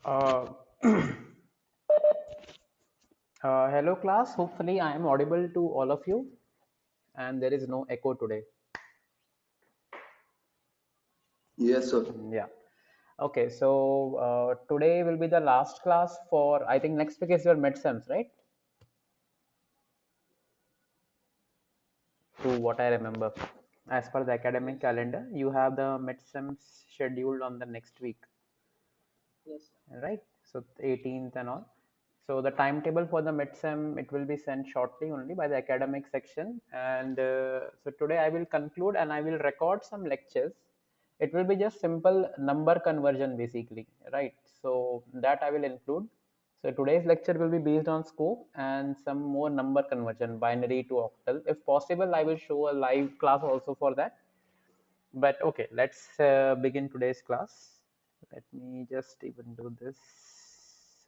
Uh, Hello class, hopefully I am audible to all of you and there is no echo today. Yes, sir. Yeah. Okay, so today will be the last class for, I think next week is your midterms, right? To what I remember. As per the academic calendar, you have the midterms scheduled on the next week, right? So 18th and all. So the timetable for the midsem, it will be sent shortly only by the academic section. And so today I will conclude and I will record some lectures. It will be just simple number conversion basically, right? So that I will include. So today's lecture will be based on scope and some more number conversion, binary to octal. If possible, I will show a live class also for that. But okay, let's begin today's class. Let me just even do this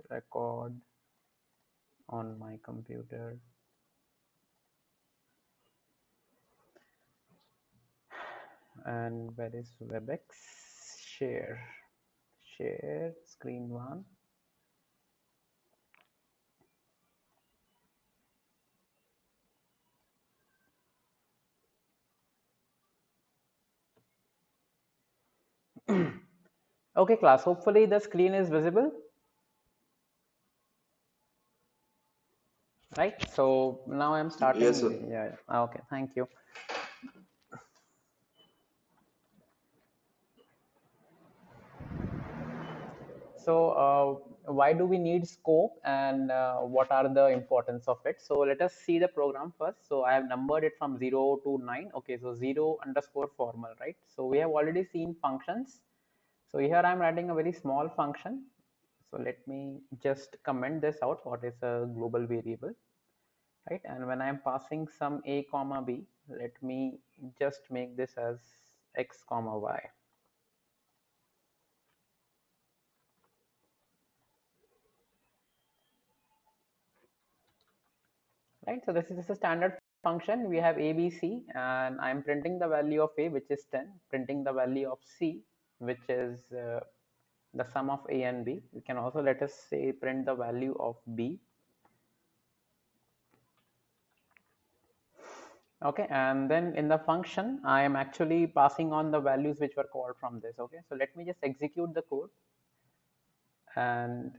record on my computer. And where is WebEx? Share. Share screen one. Okay, class. Hopefully the screen is visible, right? So now I'm Yes, sir. starting. Yeah. Okay. Thank you. So why do we need scope and what are the importance of it? So let us see the program first. So I have numbered it from 0 to 9. Okay, so 0 underscore formal, right? So we have already seen functions. So here I'm writing a very small function. So let me just comment this out. What is a global variable, right? And when I'm passing some a comma b, let me just make this as x comma y. Right, so this is a standard function. We have ABC and I'm printing the value of A, which is 10, printing the value of C, which is the sum of A and B. We can also, let us say, print the value of B. Okay, and then in the function I am actually passing on the values which were called from this. Okay, so let me just execute the code. And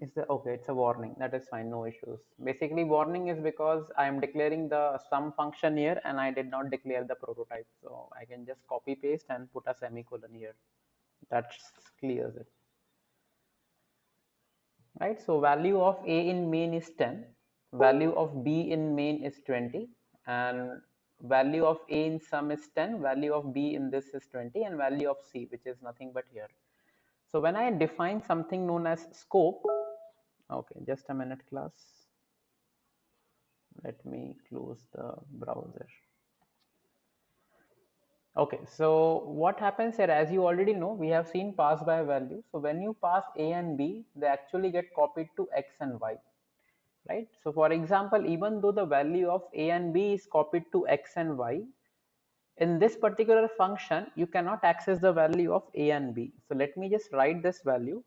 is the okay, it's a warning, that is fine, no issues. Basically warning is because I am declaring the sum function here and I did not declare the prototype, so I can just copy paste and put a semicolon here. That clears it, right? So value of A in main is 10, value of B in main is 20, and value of A in sum is 10, value of B in this is 20, and value of C, which is nothing but here. So when I define something known as scope, okay, just a minute class, let me close the browser. Okay, so what happens here, as you already know, we have seen pass by value. So when you pass A and B, they actually get copied to X and Y, right? So for example, even though the value of A and B is copied to X and Y, in this particular function, you cannot access the value of A and B. So let me just write this value,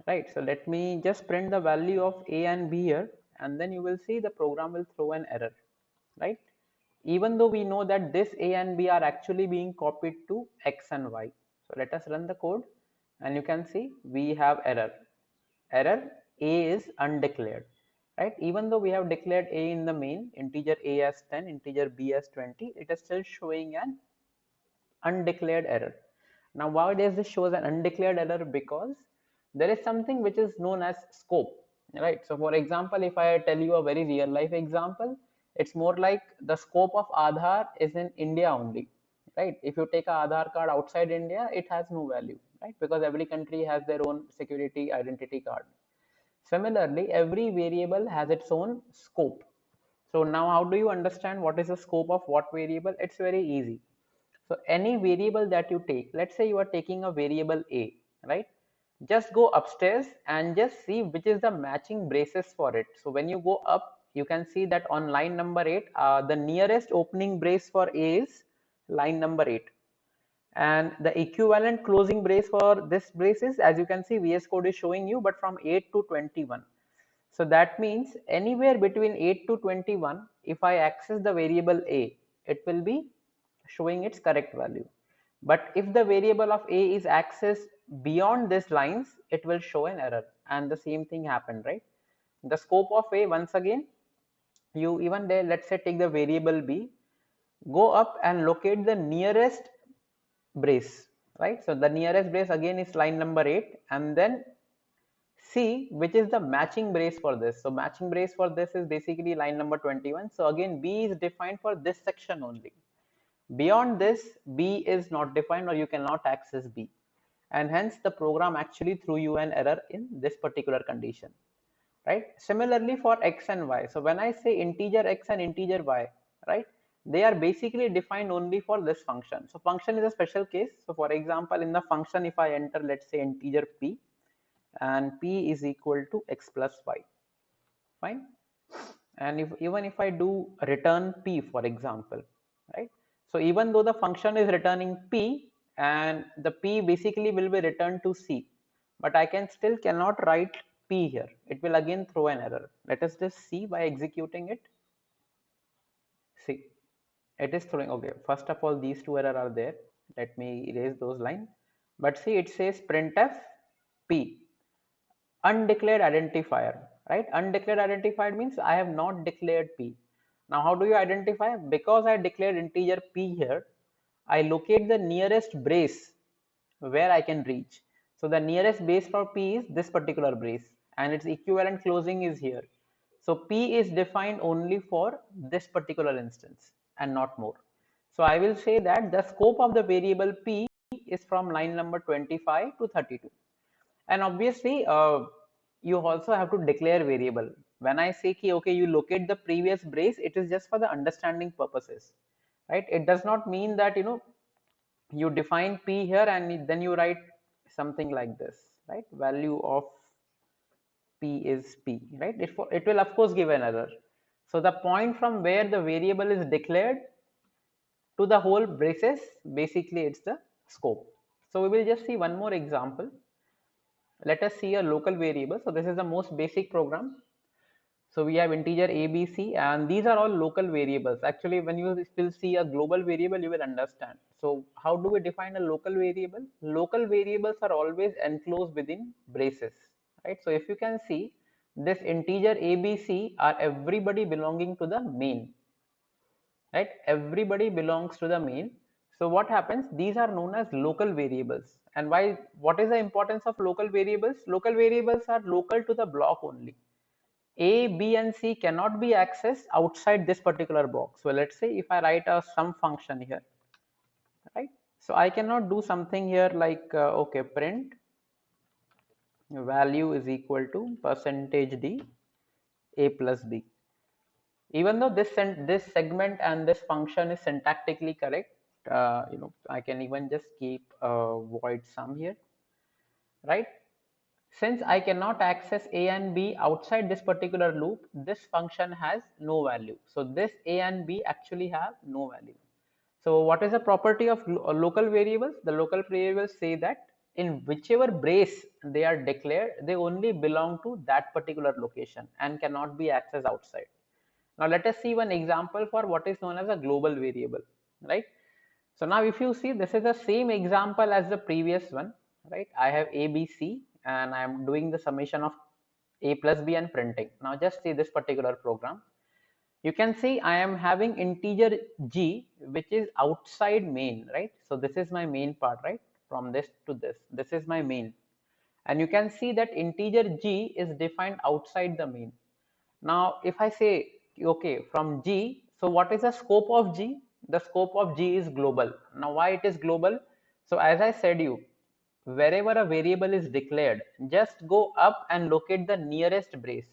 right? So let me just print the value of A and B here, and then you will see the program will throw an error, right? Even though we know that this A and B are actually being copied to X and Y. So let us run the code and you can see we have error. Error, A is undeclared, right? Even though we have declared A in the main, integer A as 10, integer B as 20, it is still showing an undeclared error. Now, why does this shows an undeclared error? Because there is something which is known as scope, right? So, for example, if I tell you a very real life example, it's more like the scope of Aadhaar is in India only, right? If you take a Aadhaar card outside India, it has no value, right? Because every country has their own security identity card. Similarly, every variable has its own scope. So now how do you understand what is the scope of what variable? It's very easy. So any variable that you take, let's say you are taking a variable A, right? Just go upstairs and just see which is the matching braces for it. So when you go up, you can see that on line number 8, the nearest opening brace for A is line number 8. And the equivalent closing brace for this brace is, as you can see, VS Code is showing you, but from 8 to 21. So that means anywhere between 8 to 21, if I access the variable a, it will be showing its correct value. But if the variable of a is accessed beyond these lines, it will show an error. And the same thing happened, right? The scope of a, once again, you even there, let's say take the variable b, go up and locate the nearest brace, right? So the nearest brace again is line number 8, and then see which is the matching brace for this. So matching brace for this is basically line number 21. So again, B is defined for this section only. Beyond this, B is not defined, or you cannot access B. And hence the program actually threw you an error in this particular condition, right? Similarly for X and Y. So when I say integer X and integer Y, right, they are basically defined only for this function. So function is a special case. So for example, in the function, if I enter, let's say integer P, and P is equal to X plus Y, fine. And if even if I do return P, for example, right, so even though the function is returning P, and the P basically will be returned to C, but I can still cannot write P here. It will again throw an error. Let us just see by executing it. See, it is throwing, okay, first of all, these two errors are there. Let me erase those lines. But see, it says printf P, undeclared identifier, right? Undeclared identifier means I have not declared P. Now how do you identify? Because I declared integer P here, I locate the nearest brace where I can reach. So the nearest base for P is this particular brace, and its equivalent closing is here. So P is defined only for this particular instance and not more. So I will say that the scope of the variable P is from line number 25 to 32. And obviously, you also have to declare variable. When I say ki, okay, you locate the previous brace, it is just for the understanding purposes, right? It does not mean that you define P here and then you write something like this, right? Value of P is P, right? It will of course give an error. So the point from where the variable is declared to the whole braces, basically it's the scope. So we will just see one more example. Let us see a local variable. So this is the most basic program. So we have integer a, b, c, and these are all local variables. Actually, when you still see a global variable, you will understand. So how do we define a local variable? Local variables are always enclosed within braces, right? So if you can see, this integer a, b, c are everybody belonging to the main, right? Everybody belongs to the main. So what happens? These are known as local variables. And why? What is the importance of local variables? Local variables are local to the block only. A, B, and C cannot be accessed outside this particular box. So let's say if I write a sum function here, right? So I cannot do something here like okay, print value is equal to percentage D A plus B. Even though this segment and this function is syntactically correct, I can even just keep void sum here, right? Since I cannot access a and b outside this particular loop, this function has no value. So this a and b actually have no value. So what is the property of local variables? The local variables say that in whichever brace they are declared, they only belong to that particular location and cannot be accessed outside. Now let us see one example for what is known as a global variable, right? So now if you see, this is the same example as the previous one, right? I have A, B, C, and I am doing the summation of A plus B and printing. Now just see this particular program. You can see I am having integer G, which is outside main, right? So this is my main part, right? From this to this, this is my main. And you can see that integer G is defined outside the main. Now, if I say, okay, from G, so what is the scope of G? The scope of G is global. Now, why it is global? So, as I said you, wherever a variable is declared, just go up and locate the nearest brace.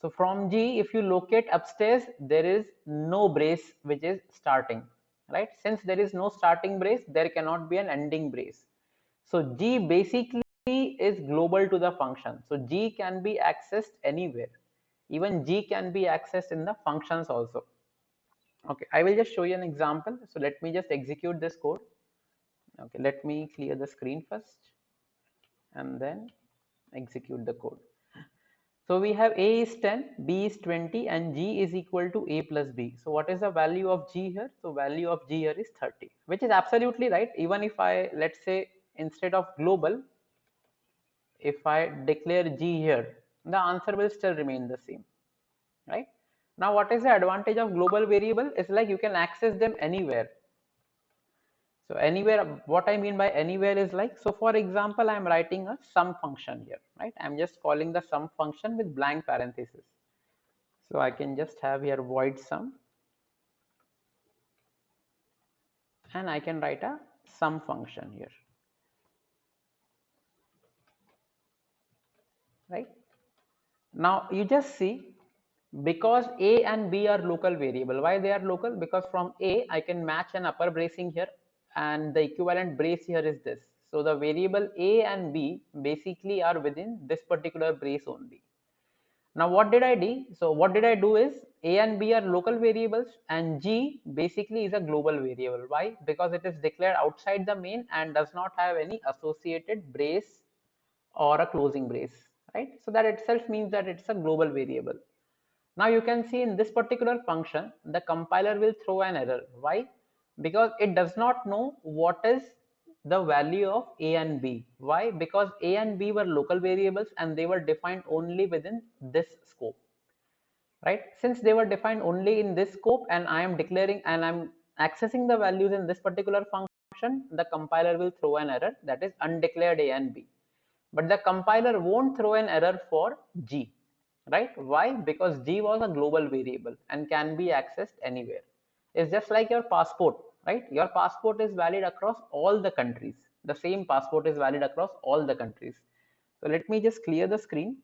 So, from G, if you locate upstairs, there is no brace which is starting, right? Since there is no starting brace, there cannot be an ending brace. So, G basically is global to the function. So, G can be accessed anywhere. Even G can be accessed in the functions also. Okay, I will just show you an example. So let me just execute this code. Okay, let me clear the screen first and then execute the code. So we have A is 10, B is 20 and G is equal to A plus B. So what is the value of G here? So value of G here is 30, which is absolutely right. Even if I, let's say, instead of global, if I declare G here, the answer will still remain the same, right? Now what is the advantage of global variable? It's like you can access them anywhere. So anywhere, what I mean by anywhere is like, so for example, I'm writing a sum function here, right? I'm just calling the sum function with blank parenthesis. So I can just have here void sum and I can write a sum function here, right? Now you just see, because A and B are local variable. Why they are local? Because from A I can match an upper bracing here and the equivalent brace here is this. So the variable A and B basically are within this particular brace only. Now what did I do? So what did I do is A and B are local variables and G basically is a global variable. Why? Because it is declared outside the main and does not have any associated brace or a closing brace, right? So that itself means that it's a global variable. Now you can see in this particular function, the compiler will throw an error. Why? Because it does not know what is the value of A and B. Why? Because A and B were local variables and they were defined only within this scope, right? Since they were defined only in this scope and I am declaring and I'm accessing the values in this particular function, the compiler will throw an error, that is undeclared A and B. But the compiler won't throw an error for G, right? Why? Because G was a global variable and can be accessed anywhere. It's just like your passport, right? Your passport is valid across all the countries. The same passport is valid across all the countries. So let me just clear the screen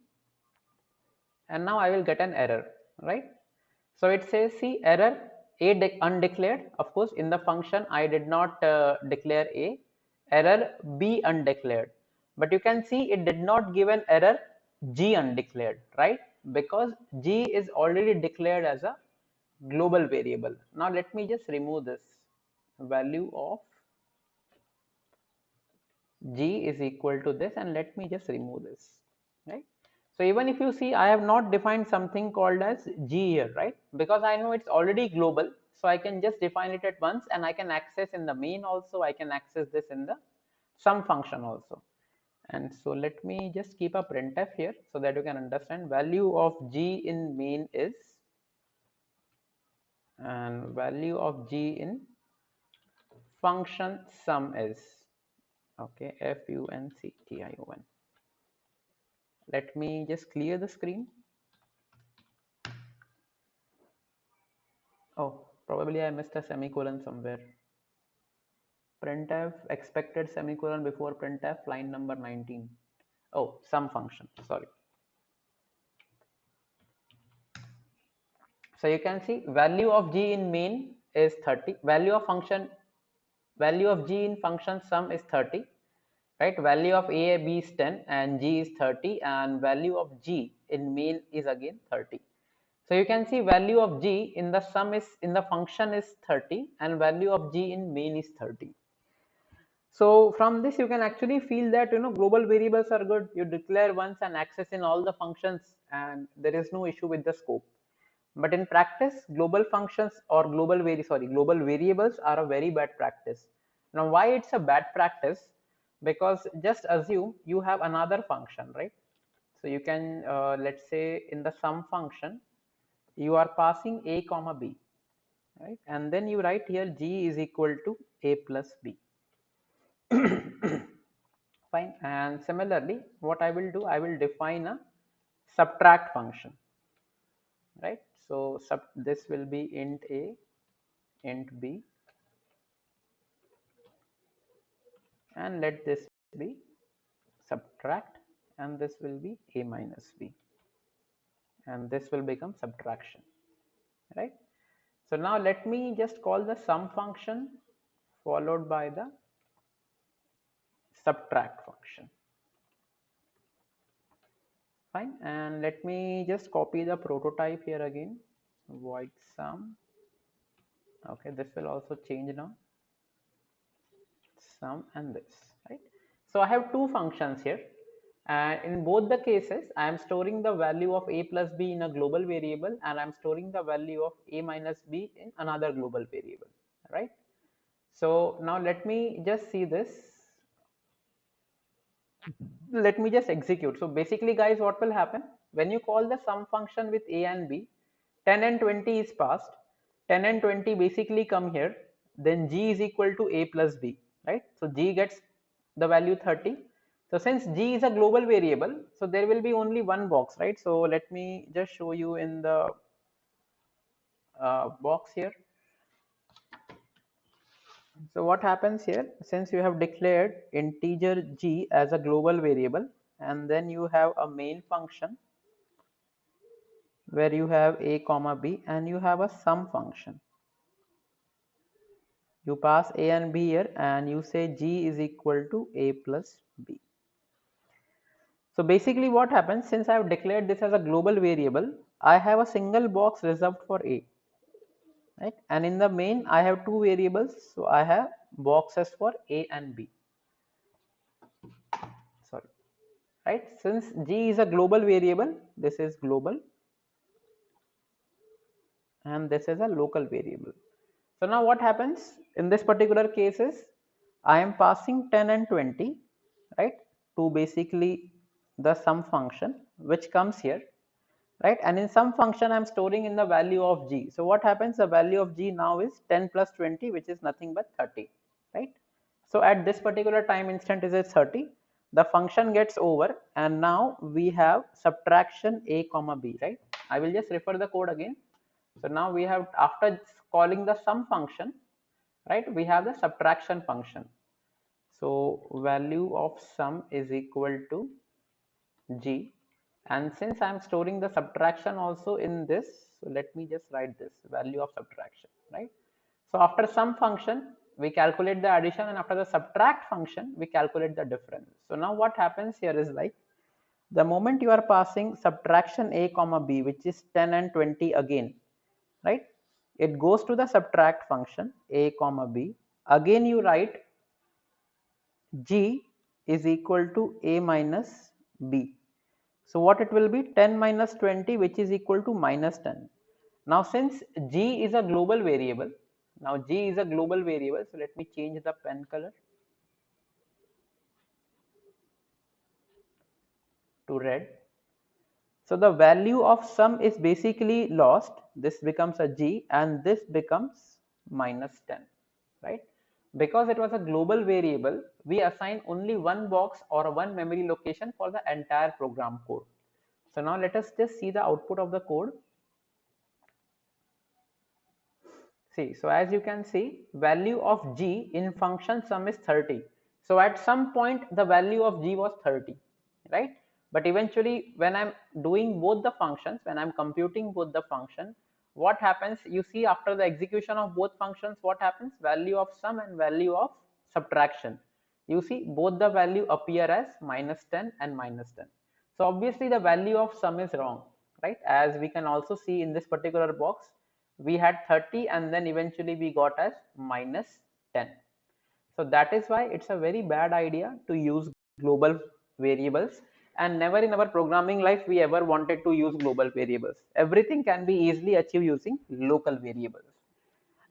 and now I will get an error, right? So it says, see, error A undeclared. Of course, in the function I did not declare A. Error B undeclared. But you can see it did not give an error G undeclared, right? Because G is already declared as a global variable. Now let me just remove this. Value of G is equal to this and let me just remove this, right? So even if you see, I have not defined something called as G here, right? Because I know it's already global. So I can just define it at once and I can access in the main also, I can access this in the sum function also. And so let me just keep a printf here so that you can understand value of G in main is, and value of G in function sum is, okay, function. Let me just clear the screen. Oh, probably I missed a semicolon somewhere. Printf expected semicolon before printf line number 19. Oh, sum function, sorry. So you can see value of G in main is 30. Value of G in function sum is 30. Right, value of A, B is 10 and G is 30 and value of G in main is again 30. So you can see value of G in the sum is, in the function is 30 and value of G in main is 30. So from this you can actually feel that global variables are good. You declare once and access in all the functions and there is no issue with the scope. But in practice, global functions or global variables are a very bad practice. Now why it's a bad practice? Because just assume you have another function, right? So you can let's say in the sum function you are passing a comma b, right? And then you write here G is equal to a plus b. Fine. And similarly, what I will do, I will define a subtract function, right? So this will be int a, int b, and let this be subtract, and this will be a minus b, and this will become subtraction, right? So now let me just call the sum function followed by the subtract function. Fine, and let me just copy the prototype here again, void sum. Okay, this will also change now. sum and this, right? So I have two functions here, and in both the cases I am storing the value of a plus b in a global variable, and I'm storing the value of a minus b in another global variable, right? So now let me just see this. Let me just execute. So basically guys, what will happen when you call the sum function with a and b, 10 and 20 is passed, 10 and 20 basically come here, then g is equal to a plus b, right? So g gets the value 30. So since g is a global variable, so there will be only one box, right? So let me just show you in the box here. So what happens here, since you have declared integer g as a global variable, and then you have a main function where you have a comma b, and you have a sum function. You pass a and b here, and you say g is equal to a plus b. So basically what happens, since I have declared this as a global variable, I have a single box reserved for a, right? And in the main I have two variables, so I have boxes for a and b. Sorry, right? Since g is a global variable, this is global and this is a local variable. So now what happens in this particular case is I am passing 10 and 20, right, to basically the sum function which comes here, right? And in sum function I'm storing in the value of g. So what happens, the value of g now is 10 plus 20, which is nothing but 30, right? So at this particular time instant is 30. The function gets over, and now we have subtraction a comma b, right? I will just refer the code again. So now we have, after calling the sum function, right, we have the subtraction function. So value of sum is equal to g, and since I am storing the subtraction also in this, so let me just write this value of subtraction, right? So after sum function we calculate the addition, and after the subtract function we calculate the difference. So now what happens here is, like, the moment you are passing subtraction a comma b, which is 10 and 20 again, right, it goes to the subtract function a comma b. Again you write g is equal to a minus b. So what it will be, 10 minus 20, which is equal to minus 10. Now since g is a global variable, so let me change the pen color to red. So the value of sum is basically lost. This becomes a g and this becomes minus 10, right? Because it was a global variable, we assign only one box or one memory location for the entire program code. So now let us just see the output of the code. See, so as you can see, value of g in function sum is 30. So at some point the value of g was 30, right? But eventually when I'm doing both the functions, when I'm computing both the function, what happens, you see, after the execution of both functions, what happens, value of sum and value of subtraction, you see both the value appear as minus 10 and minus 10. So obviously the value of sum is wrong, right? As we can also see in this particular box, we had 30 and then eventually we got as minus 10. So that is why it's a very bad idea to use global variables, and never in our programming life we ever wanted to use global variables. Everything can be easily achieved using local variables.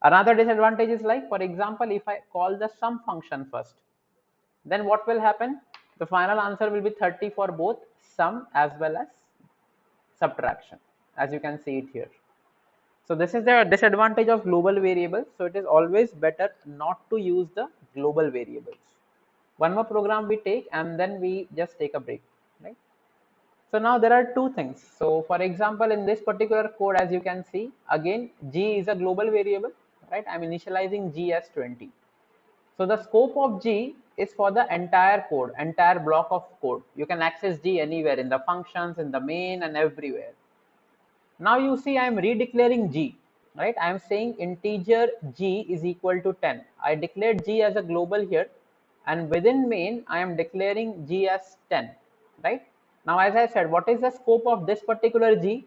Another disadvantage is, like, for example, if I call the sum function first, then what will happen? The final answer will be 30 for both sum as well as subtraction, as you can see it here. So this is the disadvantage of global variables. So it is always better not to use the global variables. One more program we take and then we just take a break, right? So now there are two things. So for example, in this particular code, as you can see, again, g is a global variable, right? I'm initializing g as 20. So the scope of g is for the entire code, entire block of code. You can access g anywhere, in the functions, in the main, and everywhere. Now you see I am redeclaring g, right? I am saying integer g is equal to 10. I declared g as a global here, and within main I am declaring g as 10, right? Now as I said, what is the scope of this particular g?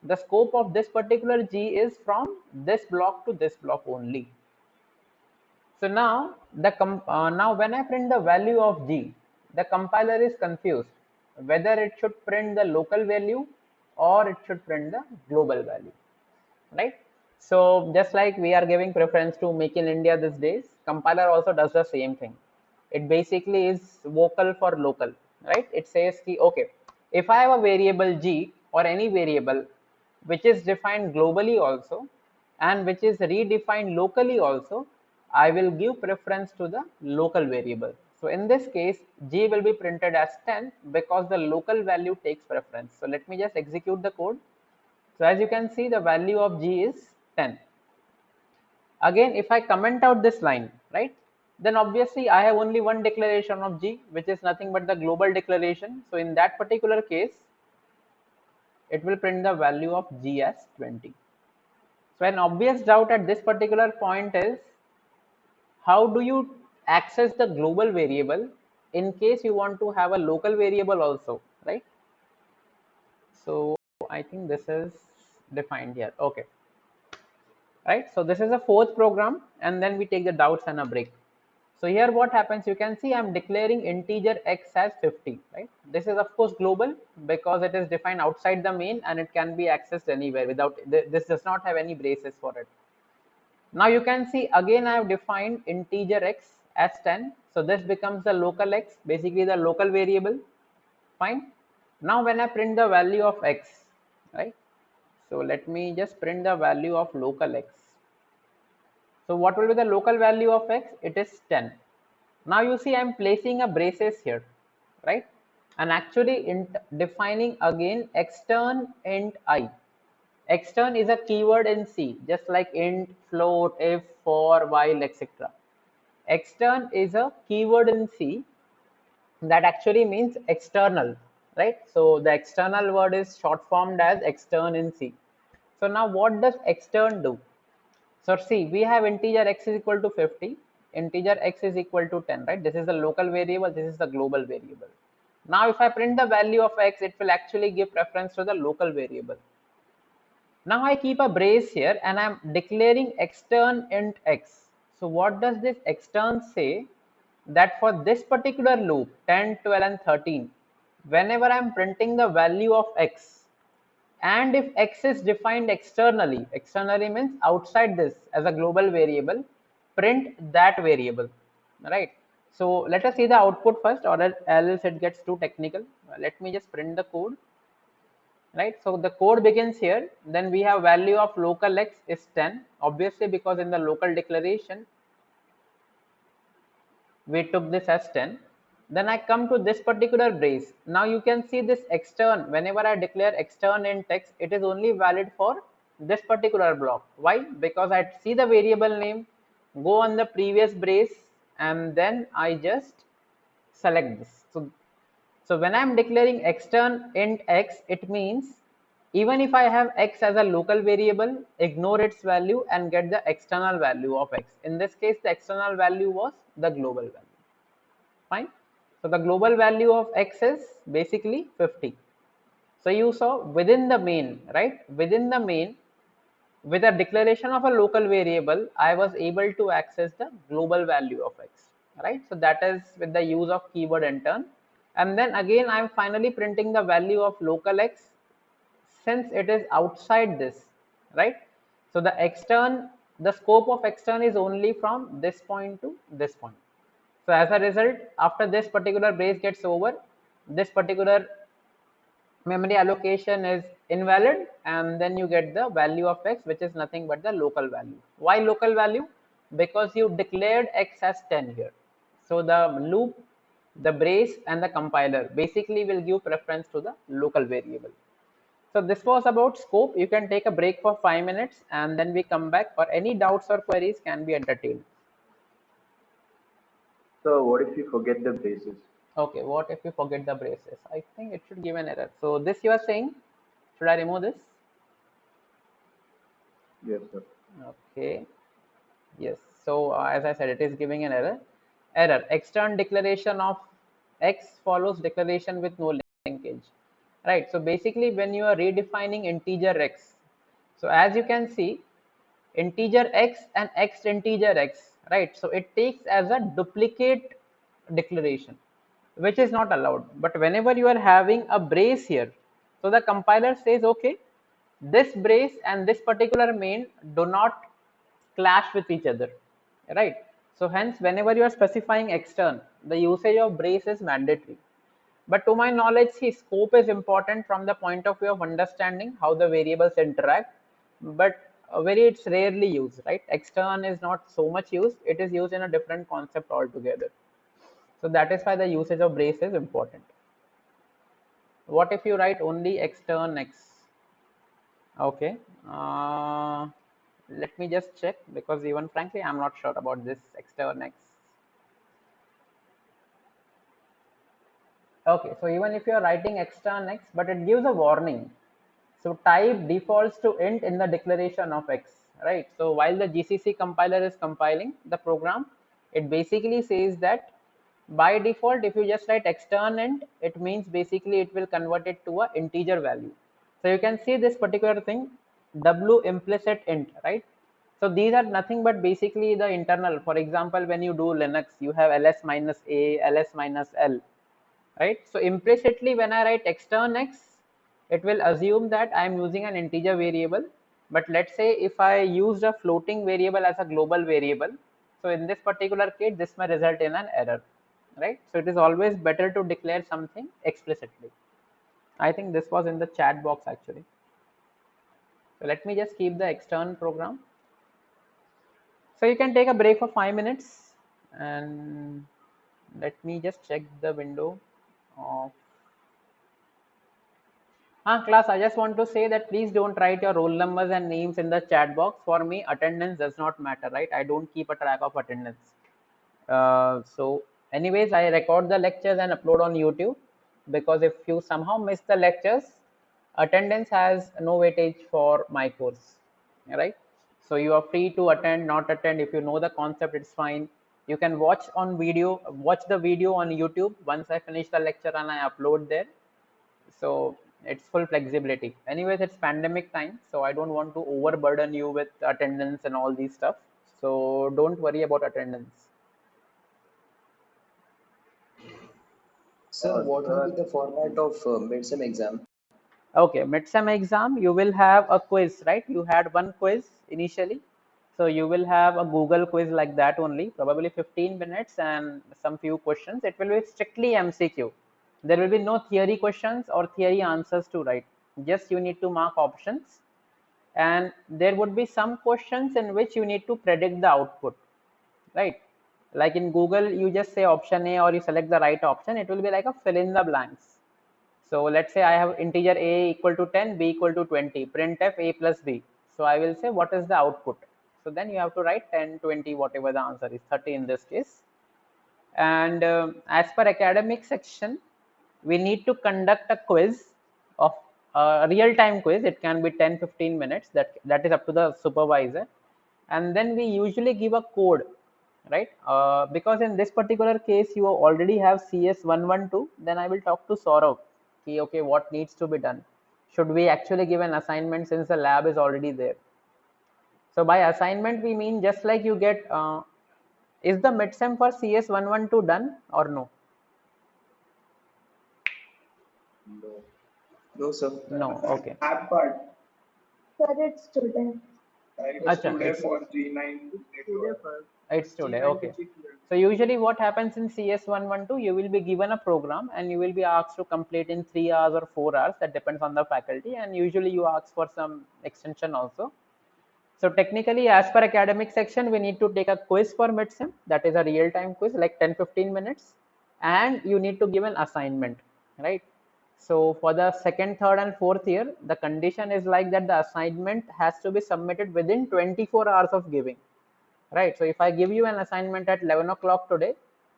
The scope of this particular g is from this block to this block only. So now now when I print the value of g, the compiler is confused whether it should print the local value or it should print the global value, right? So just like we are giving preference to Make in India these days, compiler also does the same thing. It basically is vocal for local, right? It says ki, okay, if I have a variable g or any variable which is defined globally also and which is redefined locally also, I will give preference to the local variable. So in this case, g will be printed as 10 because the local value takes preference. So let me just execute the code. So as you can see, the value of g is 10. Again, if I comment out this line, right, then obviously I have only one declaration of g, which is nothing but the global declaration. So in that particular case, it will print the value of g as 20. So an obvious doubt at this particular point is, how do you access the global variable in case you want to have a local variable also, right? So I think this is defined here. Okay. Right? So this is a fourth program, and then we take the doubts and a break. So here what happens, you can see I'm declaring integer x as 50, right? This is of course global because it is defined outside the main and it can be accessed anywhere without, this does not have any braces for it. Now you can see again I have defined integer x as 10. So this becomes the local x, basically the local variable. Fine. Now when I print the value of x, right? So let me just print the value of local x. So what will be the local value of x? It is 10. Now you see I'm placing a braces here, right? And actually defining again extern int I. Extern is a keyword in C, just like int, float, if, for, while, etc. Extern is a keyword in C that actually means external, right? So the external word is short formed as extern in C. So now what does extern do? So see, we have integer x is equal to 50, integer x is equal to 10, right? This is the local variable, this is the global variable. Now if I print the value of x, it will actually give preference to the local variable. Now I keep a brace here and I'm declaring extern int x. So what does this extern say? That for this particular loop, 10, 12 and 13, whenever I'm printing the value of x, and if x is defined externally means outside this as a global variable, print that variable, right? So let us see the output first, or else it gets too technical. Let me just print the code, right? So the code begins here. Then we have value of local x is 10, obviously because in the local declaration we took this as 10. Then I come to this particular brace. Now you can see this extern, whenever I declare extern in text, it is only valid for this particular block. Why? Because I see the variable name, go on the previous brace, and then I just select this. So when I'm declaring extern int x, it means even if I have x as a local variable, ignore its value and get the external value of x. In this case, the external value was the global value. Fine. So the global value of x is basically 50. So you saw within the main, right? Within the main, with a declaration of a local variable, I was able to access the global value of x, right? So that is with the use of keyword intern. And then again, I'm finally printing the value of local x since it is outside this, right? So the scope of extern is only from this point to this point. So as a result, after this particular brace gets over, this particular memory allocation is invalid, and then you get the value of x, which is nothing but the local value. Why local value? Because you declared x as 10 here. So the loop, the brace and the compiler basically will give preference to the local variable. So this was about scope. You can take a break for 5 minutes and then we come back, or any doubts or queries can be entertained. So what if you forget the braces? Okay, what if you forget the braces? I think it should give an error. So this you are saying, should I remove this? Yes, sir. Okay, yes. So as I said, it is giving an error. Error, extern declaration of x follows declaration with no linkage. Right, so basically when you are redefining integer x, so as you can see, integer x and x integer x, right? So it takes as a duplicate declaration, which is not allowed. But whenever you are having a brace here, so the compiler says, okay, this brace and this particular main do not clash with each other, right? So hence, whenever you are specifying extern, the usage of brace is mandatory. But to my knowledge, see, scope is important from the point of view of understanding how the variables interact, but very it's rarely used, right? Extern is not so much used. It is used in a different concept altogether. So that is why the usage of brace is important. What if you write only extern x? Okay. Let me just check, because even frankly, I'm not sure about this extern x. Okay, so even if you're writing extern x, but it gives a warning. So type defaults to int in the declaration of x, right? So while the GCC compiler is compiling the program, it basically says that by default, if you just write extern int, it means basically it will convert it to a integer value. So you can see this particular thing, w implicit int, right? So these are nothing but basically the internal. For example, when you do Linux, you have ls minus a, ls minus l, right? So implicitly, when I write extern x, it will assume that I am using an integer variable. But let's say if I used a floating variable as a global variable, so in this particular case, this may result in an error, right? So it is always better to declare something explicitly. I think this was in the chat box actually. So let me just keep the extern program. So you can take a break for 5 minutes, and let me just check the window of class, I just want to say that please don't write your roll numbers and names in the chat box. For me, attendance does not matter, right? I don't keep a track of attendance. So anyways, I record the lectures and upload on YouTube, because if you somehow miss the lectures, attendance has no weightage for my course, right? So you are free to attend, not attend. If you know the concept, it's fine. You can watch the video on YouTube once I finish the lecture and I upload there. So it's full flexibility. Anyways, it's pandemic time, so I don't want to overburden you with attendance and all these stuff. So don't worry about attendance. Sir, what will be Sir, the format of midsem exam? Okay, midsem exam, you will have a quiz, right? You had one quiz initially. So you will have a Google quiz like that only, probably 15 minutes and some few questions. It will be strictly MCQ. There will be no theory questions or theory answers to write. Just you need to mark options, and there would be some questions in which you need to predict the output, right? Like in Google, you just say option A or you select the right option. It will be like a fill in the blanks. So let's say I have integer a equal to 10, b equal to 20, printf a plus b. So I will say what is the output. So then you have to write 10, 20, whatever the answer is, 30 in this case. And as per academic section, we need to conduct a quiz of a real-time quiz. It can be 10-15 minutes. That is up to the supervisor. And then we usually give a code, right? Because in this particular case, you already have CS112. Then I will talk to Saurav. Okay, what needs to be done? Should we actually give an assignment since the lab is already there? So by assignment, we mean just like you get, is the midsem for CS112 done or no? No. No, sir. No, okay. That part. Sir, it's today. It was Acha, today for G9 network. it's today, okay. So usually what happens in CS112, you will be given a program and you will be asked to complete in 3 hours or 4 hours. That depends on the faculty, and usually you ask for some extension also. So technically, as per academic section, we need to take a quiz for midsem. That is a real-time quiz, like 10-15 minutes, and you need to give an assignment, right? So for the second, third, and fourth year, the condition is like that the assignment has to be submitted within 24 hours of giving, right? So if I give you an assignment at 11 o'clock today,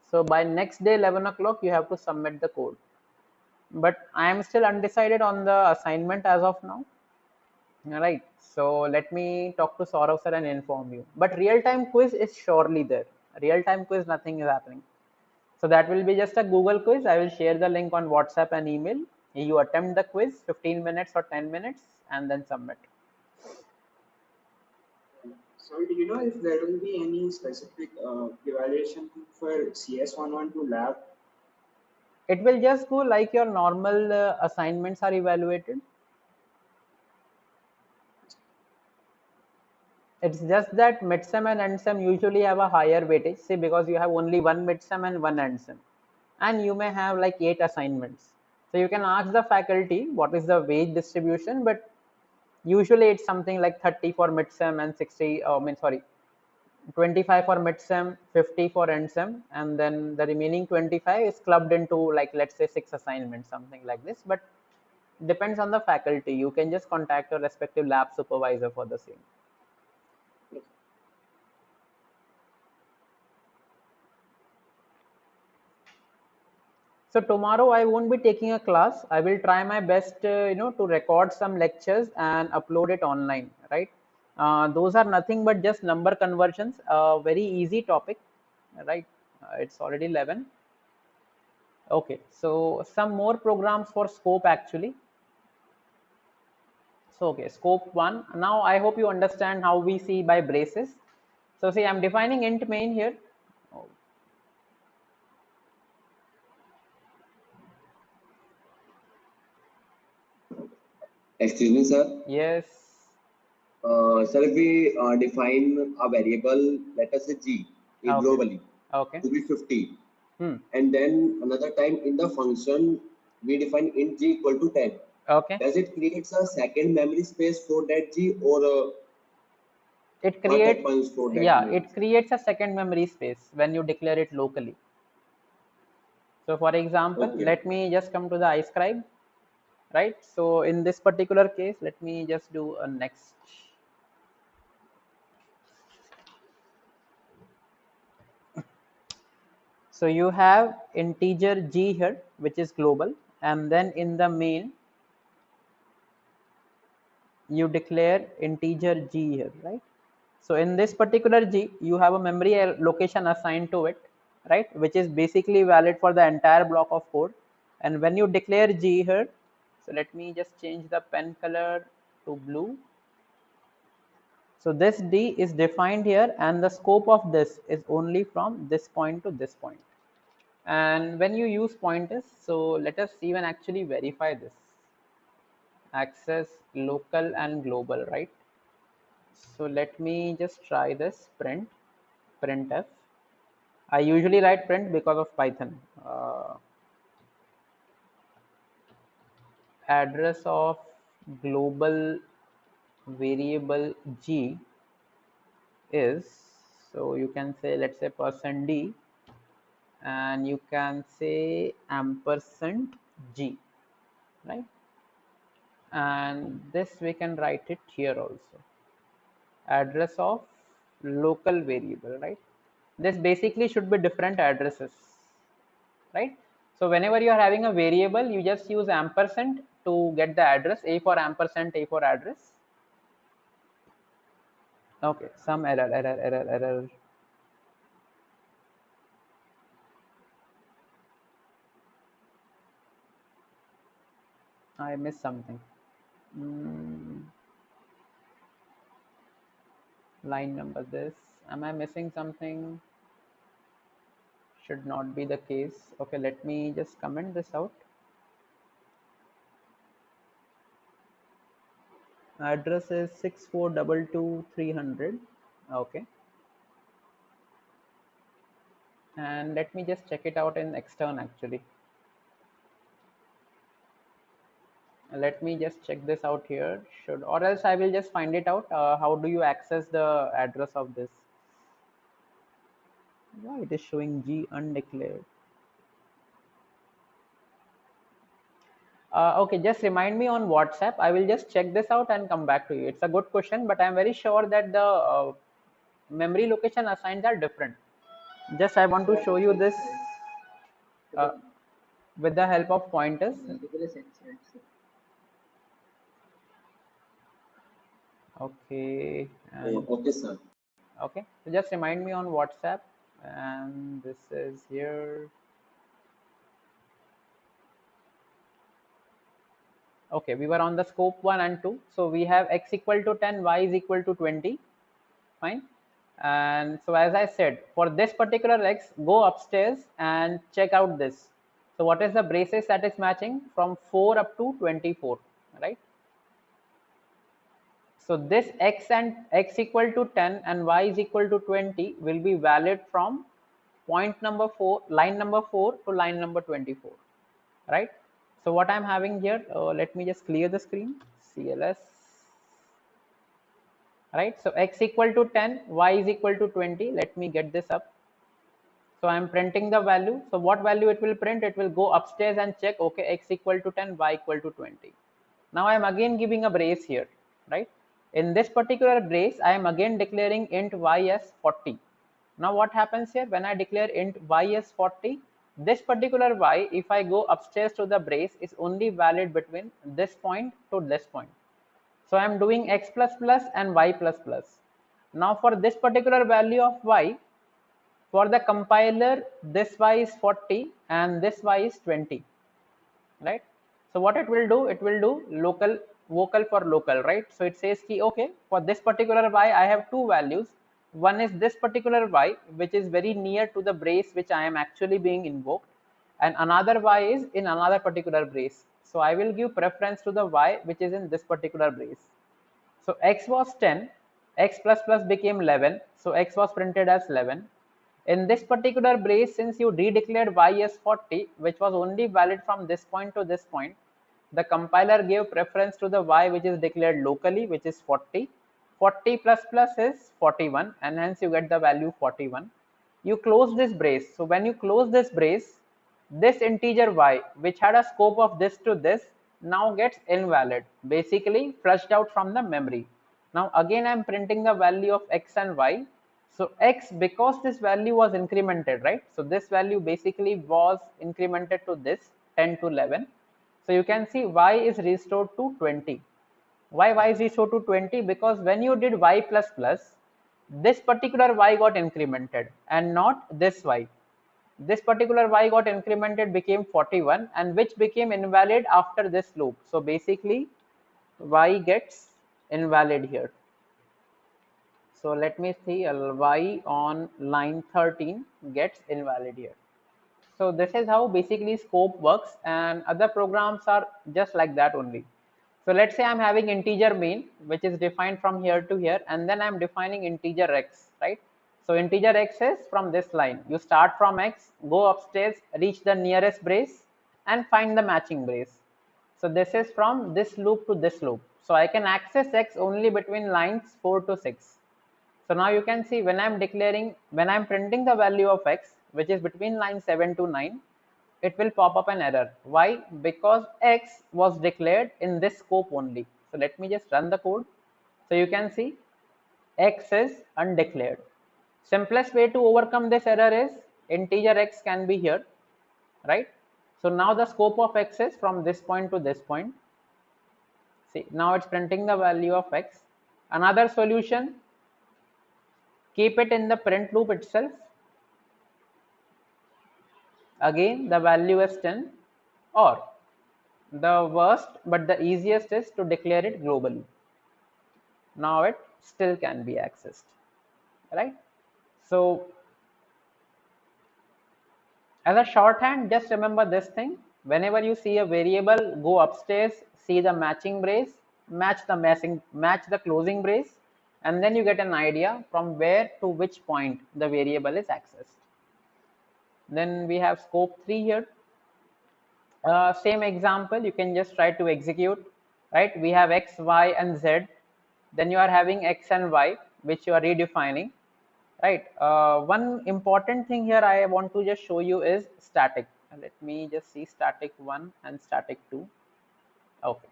so by next day 11 o'clock you have to submit the code. But I am still undecided on the assignment as of now. Right. So let me talk to Saurav sir and inform you. But real-time quiz is surely there. Real-time quiz, nothing is happening. So that will be just a Google quiz. I will share the link on WhatsApp and email. You attempt the quiz, 15 minutes or 10 minutes, and then submit. So do you know if there will be any specific evaluation for CS112 lab? It will just go like your normal assignments are evaluated. It's just that midsem and endsem usually have a higher weightage, say because you have only one midsem and one endsem, and you may have like 8 assignments. So you can ask the faculty what is the weight distribution, but usually it's something like 30 for midsem and 60. I mean, sorry, 25 for midsem, 50 for endsem, and then the remaining 25 is clubbed into like let's say 6 assignments, something like this. But depends on the faculty. You can just contact your respective lab supervisor for the same. So tomorrow I won't be taking a class. I will try my best, to record some lectures and upload it online. Right? Those are nothing but just number conversions. Very easy topic. Right? It's already 11. Okay. So some more programs for scope actually. So okay, scope one. Now I hope you understand how we see by braces. So see, I'm defining int main here. Excuse me, sir. Yes. Sir, if we define a variable, let us say g, Okay. globally, Okay. to be 50, Hmm. and then another time in the function, we define int g equal to 10. Okay. Does it create a second memory space for that g, or It what creates, happens for that yeah, memory it space? creates a second memory space when you declare it locally. So for example, Okay. let me just come to the iScribe, right? So in this particular case, let me just do a next. So you have integer g here, which is global, and then in the main, you declare integer g here, right? So in this particular g, you have a memory location assigned to it, right? Which is basically valid for the entire block of code. And when you declare g here, so let me just change the pen color to blue. So this d is defined here, and the scope of this is only from this point to this point. And when you use pointers, so let us even actually verify this. Access local and global, right? So let me just try this printf. I usually write print because of Python. Address of global variable g is, so you can say, let's say %d, and you can say ampersand g, right? And this we can write it here also. Address of local variable, right? This basically should be different addresses, right? So whenever you are having a variable, you just use ampersand to get the address. A for ampersand, A for address. Okay, some error. I missed something. mm, Line number this. Am I missing something? Should not be the case. Okay, let me just comment this out. Address is 6422 okay, and let me just check it out in extern actually. Let me just check this out here. Should, or else I will just find it out. How do you access the address of this? Why it is showing G undeclared? Okay, just remind me on WhatsApp. I will just check this out and come back to you. It's a good question, but I'm very sure that the memory location assigned are different. Just I want to show you this uh, with the help of pointers. Okay, Oh, and okay, sir. okay, so just remind me on WhatsApp, and this is here. Okay, we were on the scope 1 and 2. So we have x equal to 10, y is equal to 20. Fine. And so as I said, for this particular x, go upstairs and check out this. So what is the braces that is matching from 4 up to 24, right? So this x and x equal to 10 and y is equal to 20 will be valid from point number 4, line number 4 to line number 24, right? So what I'm having here, let me just clear the screen, CLS, right? So x equal to 10, y is equal to 20. Let me get this up. So I'm printing the value. So what value it will print? It will go upstairs and check, okay, x equal to 10, y equal to 20. Now I am again giving a brace here, right? In this particular brace, I am again declaring int y as 40. Now what happens here? When I declare int y as 40, this particular y, if I go upstairs to the brace, is only valid between this point to this point. So I am doing x plus plus and y plus plus. Now for this particular value of y, for the compiler, this y is 40 and this y is 20, right? So what it will do local vocal for local, right? So it says ki, okay, for this particular y, I have two values. One is this particular y, which is very near to the brace which I am actually being invoked, and another y is in another particular brace. So I will give preference to the y which is in this particular brace. So x was 10, x plus plus became 11, so x was printed as 11. In this particular brace, since you redeclared y as 40, which was only valid from this point to this point, the compiler gave preference to the y which is declared locally, which is 40. 40 plus plus is 41, and hence you get the value 41. You close this brace. So when you close this brace, this integer y, which had a scope of this to this, now gets invalid, basically flushed out from the memory. Now again I am printing the value of x and y. So x, because this value was incremented, right? So this value basically was incremented to this 10 to 11. So you can see y is restored to 20. Why y is restored to 20? Because when you did y plus plus, this particular y got incremented and not this y. This particular y got incremented, became 41, and which became invalid after this loop. So basically y gets invalid here. So let me see, y on line 13 gets invalid here. So this is how basically scope works, and other programs are just like that only. So let's say I'm having integer main, which is defined from here to here, and then I'm defining integer x, right? So integer x is from this line. You start from x, go upstairs, reach the nearest brace, and find the matching brace. So this is from this loop to this loop. So I can access x only between lines 4 to 6. So now you can see when I'm printing the value of x, which is between line 7 to 9, it will pop up an error. Why? Because x was declared in this scope only. So let me just run the code. So you can see x is undeclared. Simplest way to overcome this error is integer x can be here, right? So now the scope of x is from this point to this point. See, now it's printing the value of x. Another solution, keep it in the print loop itself. Again the value is 10, or the worst but the easiest is to declare it globally. Now it still can be accessed, right? So as a shorthand, just remember this thing: whenever you see a variable, go upstairs, see the matching brace, match the closing brace, and then you get an idea from where to which point the variable is accessed. Then we have scope 3 here. Same example, you can just try to execute, right? We have x, y, and z. Then you are having x and y, which you are redefining, right? One important thing here I want to just show you is static. Let me just see static 1 and static 2. Okay.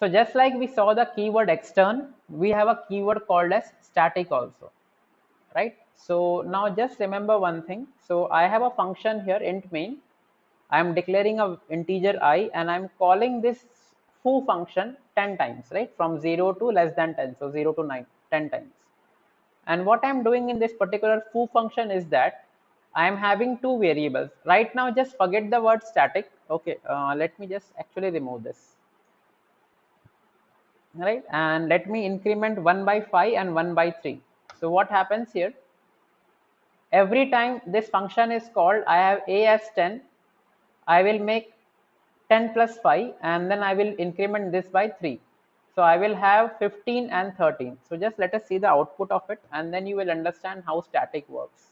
So just like we saw the keyword extern, we have a keyword called as static also, right? So now just remember one thing. So I have a function here, int main. I am declaring a integer I, and I am calling this foo function 10 times, right? From 0 to less than 10. So 0 to 9, 10 times. And what I am doing in this particular foo function is that I am having two variables. Right now, just forget the word static. Okay, let me just actually remove this. right? And let me increment 1 by 5 and 1 by 3. So what happens here? Every time this function is called, I have a as 10, I will make 10 plus 5 and then I will increment this by 3. So I will have 15 and 13. So just let us see the output of it and then you will understand how static works.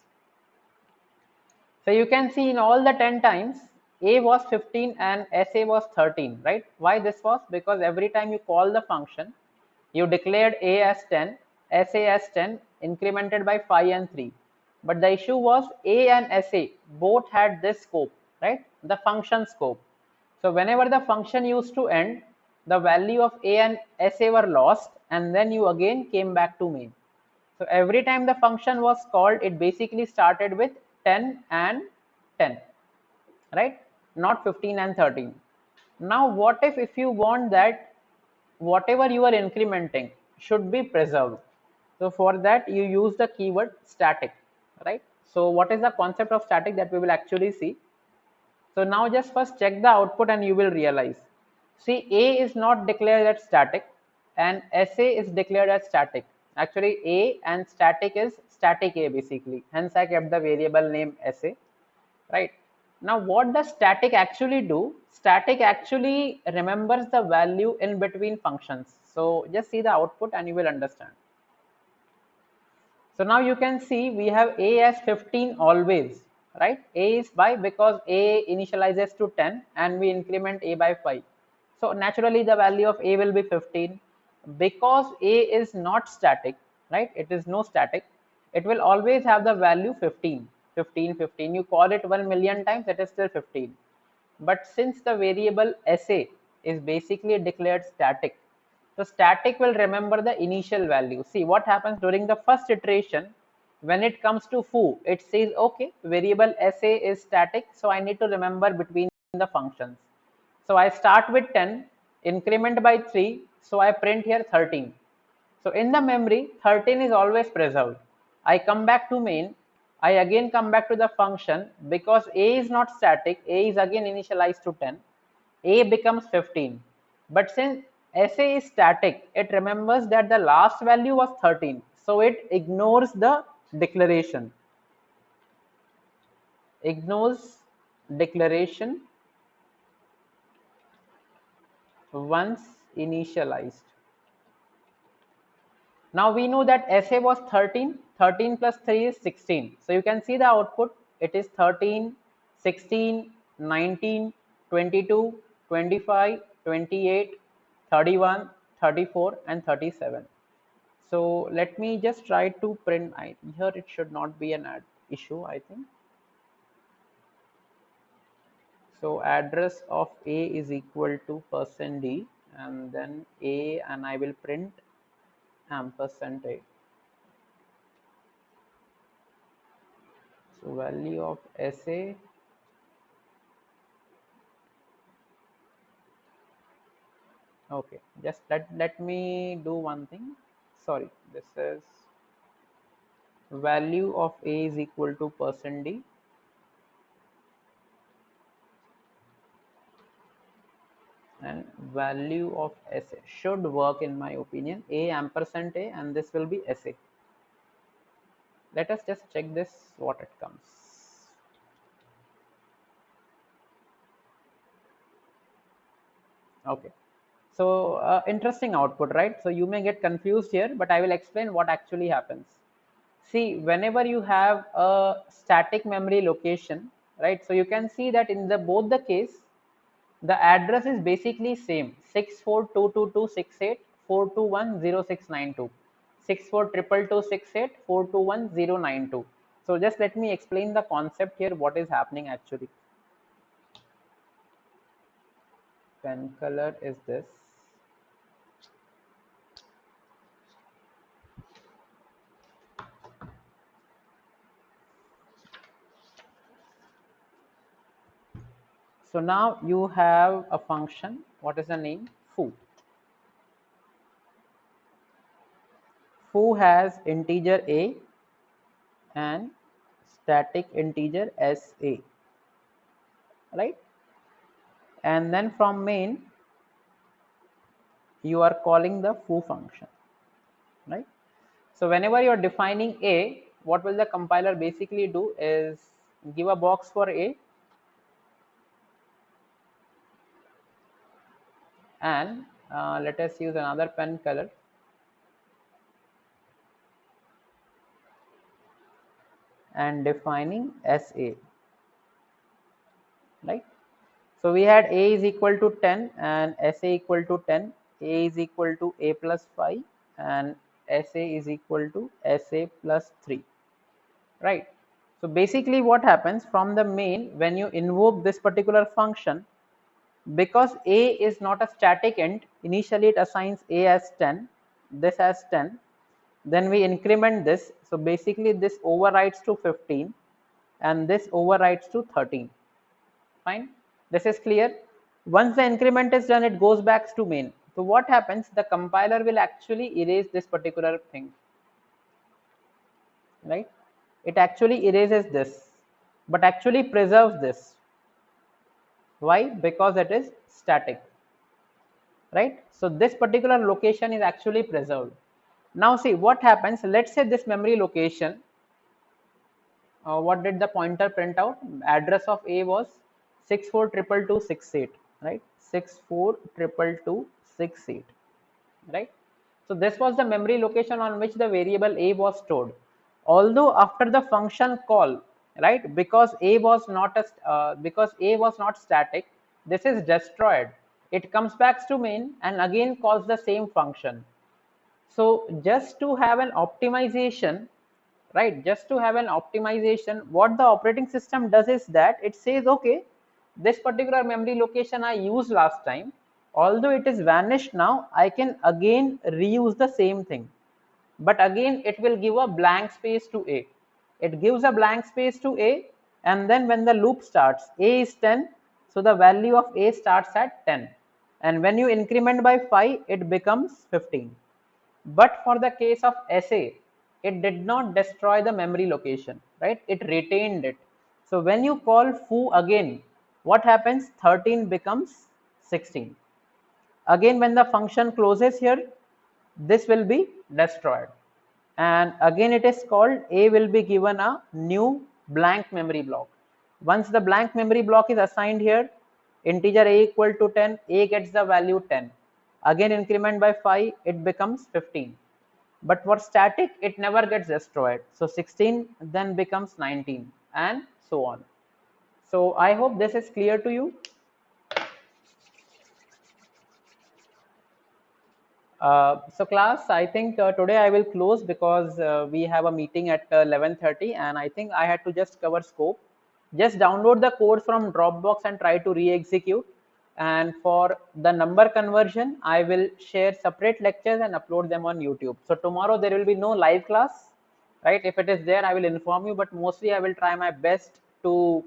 So you can see in all the 10 times, A was 15 and SA was 13, right? Why this was? Because every time you call the function, you declared A as 10, SA as 10, incremented by 5 and 3. But the issue was A and SA both had this scope, right? The function scope. So whenever the function used to end, the value of A and SA were lost and then you again came back to main. So every time the function was called, it basically started with 10 and 10, right? Not 15 and 13. Now what if you want that whatever you are incrementing should be preserved? So for that you use the keyword static, right? So what is the concept of static that we will actually see? So now just first check the output and you will realize. See, A is not declared as static and SA is declared as static. Actually, A and static is static A basically. Hence, I kept the variable name SA, right? Now, what does static actually do? Static actually remembers the value in between functions. So just see the output and you will understand. So now you can see we have A as 15 always, right? A is by because A initializes to 10 and we increment A by 5. So naturally the value of A will be 15. Because A is not static, right? It is no static. It will always have the value 15, 15, 15. You call it 1 million times, it is still 15. But since the variable SA is basically declared static, so static will remember the initial value. See what happens during the first iteration. When it comes to foo, it says, okay, variable SA is static, so I need to remember between the functions. So I start with 10, increment by 3, so I print here 13. So in the memory, 13 is always preserved. I come back to main, I again come back to the function. Because A is not static, A is again initialized to 10, A becomes 15. But since SA is static, it remembers that the last value was 13. So it ignores the declaration. Ignores declaration once initialized. Now we know that SA was 13, 13 plus 3 is 16. So you can see the output, it is 13, 16, 19, 22, 25, 28, 31, 34 and 37. So let me just try to print, here it should not be an issue I think. So address of A is equal to %D and then A and I will print ampersand A. So value of SA okay, just let me do one thing. Sorry, this is value of A is equal to %D and value of SA should work in my opinion. A ampersand A and this will be SA. Let us just check this what it comes. Okay, so interesting output, right? So you may get confused here, but I will explain what actually happens. See, whenever you have a static memory location, right? So you can see that in the both the case, the address is basically same 64226842106926422268421092. So just let me explain the concept here, what is happening actually. Pen color is this. So now you have a function, what is the name? Foo. Foo has integer A and static integer SA, right? And then from main you are calling the foo function, right? So whenever you are defining a, what will the compiler basically do is give a box for a, and let us use another pen color, and defining SA, right? So we had a is equal to 10 and SA equal to 10, a is equal to a plus 5 and SA is equal to SA plus 3, right? So basically what happens from the main, when you invoke this particular function, because a is not a static int, initially it assigns a as 10, this as 10, then we increment this, so basically this overwrites to 15 and this overwrites to 13. Fine, this is clear. Once the increment is done, it goes back to main. So what happens, the compiler will actually erase this particular thing, right? It actually erases this, but actually preserves this. Why? Because it is static, right? So this particular location is actually preserved. Now see what happens. Let's say this memory location, what did the pointer print out? Address of a was 642268, right? 642268, right? So this was the memory location on which the variable a was stored. Although after the function call, right, because a was not static, this is destroyed. It comes back to main and again calls the same function. So just to have an optimization, right, just to have an optimization, what the operating system does is that it says, okay, this particular memory location I used last time, although it is vanished now, I can again reuse the same thing, but again it will give a blank space to a. It gives a blank space to a, and then when the loop starts, a is 10, so the value of a starts at 10, and when you increment by 5 it becomes 15. But for the case of SA, it did not destroy the memory location, right? It retained it. So when you call foo again, what happens? 13 becomes 16. Again, when the function closes here, this will be destroyed. And again it is called, A will be given a new blank memory block. Once the blank memory block is assigned here, integer a equal to 10, a gets the value 10. Again increment by 5, it becomes 15. But for static, it never gets destroyed. So 16 then becomes 19 and so on. So I hope this is clear to you. So class, I think today I will close because we have a meeting at 11:30 and I think I had to just cover scope. Just download the code from Dropbox and try to re-execute. And for the number conversion, I will share separate lectures and upload them on YouTube. So tomorrow there will be no live class, right? If it is there, I will inform you, but mostly I will try my best to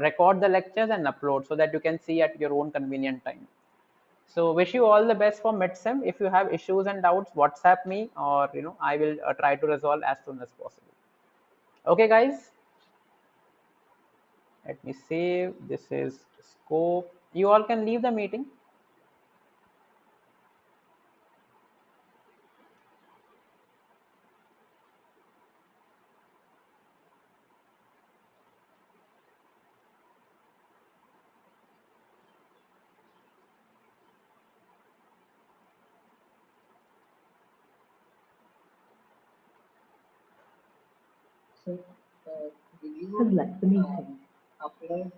record the lectures and upload so that you can see at your own convenient time. So wish you all the best for midsem. If you have issues and doubts, WhatsApp me, or I will try to resolve as soon as possible. Okay, guys. Let me save. This is scope. You all can leave the meeting. So, will you have left the meeting after